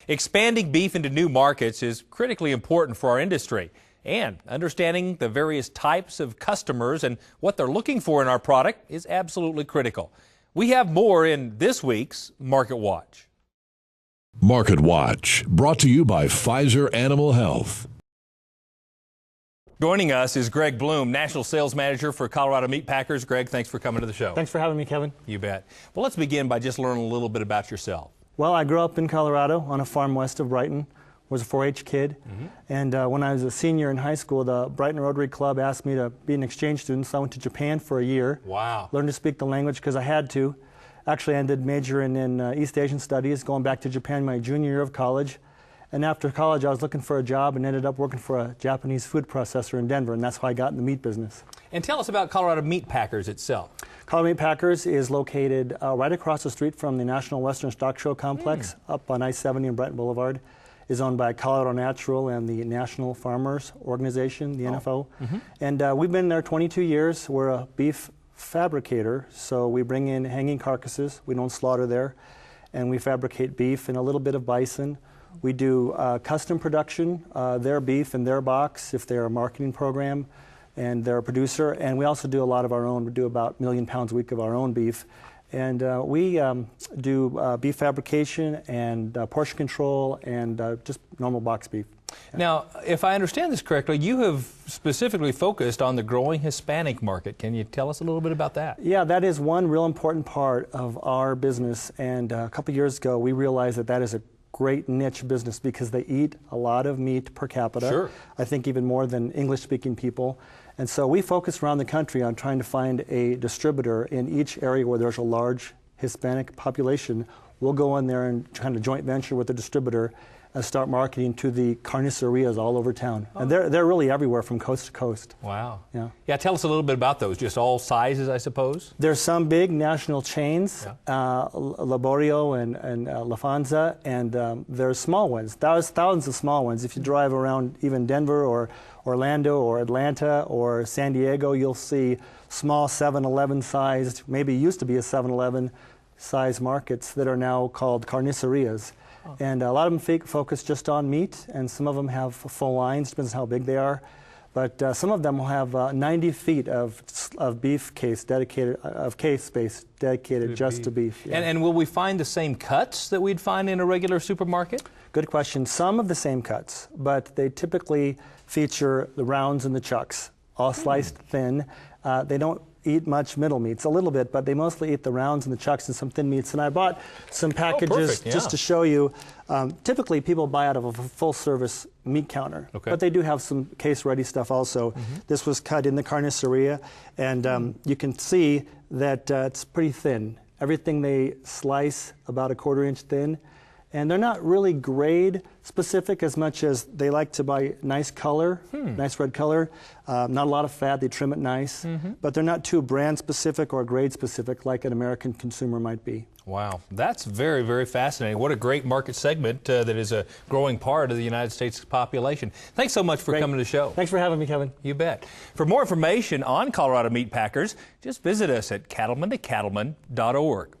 Expanding beef into new markets is critically important for our industry, and understanding the various types of customers and what they're looking for in our product is absolutely critical. We have more in this week's Market Watch. Market Watch, brought to you by Pfizer Animal Health. Joining us is Greg Bloom, National Sales Manager for Colorado Meat Packers. Greg, thanks for coming to the show. Thanks for having me, Kevin. You bet. Well, let's begin by just learning a little bit about yourself. Well, I grew up in Colorado on a farm west of Brighton. Was a 4-H kid. And when I was a senior in high school, the Brighton Rotary Club asked me to be an exchange student, so I went to Japan for a year. Wow. Learned to speak the language because I had to. Actually, I did majoring in East Asian Studies, going back to Japan my junior year of college. And after college, I was looking for a job and ended up working for a Japanese food processor in Denver, and that's how I got in the meat business. And tell us about Colorado Meat Packers itself. Colorado Meat Packers is located right across the street from the National Western Stock Show Complex, up on I-70 and Brighton Boulevard. Is owned by Colorado Natural and the National Farmers Organization, the NFO. And we've been there 22 years. We're a beef fabricator, so we bring in hanging carcasses. We don't slaughter there. And we fabricate beef and a little bit of bison. We do custom production, their beef in their box if they're a marketing program and they're a producer. And we also do a lot of our own. We do about 1 million pounds a week of our own beef. And we do beef fabrication and portion control and just normal box beef. Now, if I understand this correctly, you have specifically focused on the growing Hispanic market. Can you tell us a little bit about that? Yeah, that is one real important part of our business. And a couple years ago, we realized that that is a great niche business because they eat a lot of meat per capita. Sure. I think even more than English-speaking people. And so we focus around the country on trying to find a distributor in each area where there's a large Hispanic population. We'll go in there and kind of joint venture with the distributor and start marketing to the carnicerias all over town. And they're really everywhere from coast to coast. Wow. Yeah. Yeah, tell us a little bit about those. Just all sizes, I suppose? There's some big national chains, Laborio and La Fanza, and there's small ones. There's thousands of small ones. If you drive around even Denver or Orlando or Atlanta or San Diego, you'll see small 7-Eleven sized, maybe used to be a 7-Eleven size markets that are now called carnicerias. And a lot of them focus just on meat, and some of them have full lines, depends on how big they are. But some of them will have 90 feet of beef case dedicated, of case space dedicated just to beef. Yeah. And will we find the same cuts that we'd find in a regular supermarket? Good question. Some of the same cuts, but they typically feature the rounds and the chucks, all sliced thin. They don't eat much middle meats, a little bit, but they mostly eat the rounds and the chucks and some thin meats. And I bought some packages just to show you. Typically, people buy out of a full-service meat counter, but they do have some case-ready stuff also. This was cut in the carniceria, and you can see that it's pretty thin. Everything they slice about a 1/4 inch thin. And they're not really grade specific as much as they like to buy nice color, nice red color, not a lot of fat, they trim it nice, but they're not too brand specific or grade specific like an American consumer might be. Wow, that's very, very fascinating. What a great market segment that is a growing part of the United States population. Thanks so much for coming to the show. Thanks for having me, Kevin. You bet. For more information on Colorado Meat Packers, just visit us at cattlemen2cattlemen.org.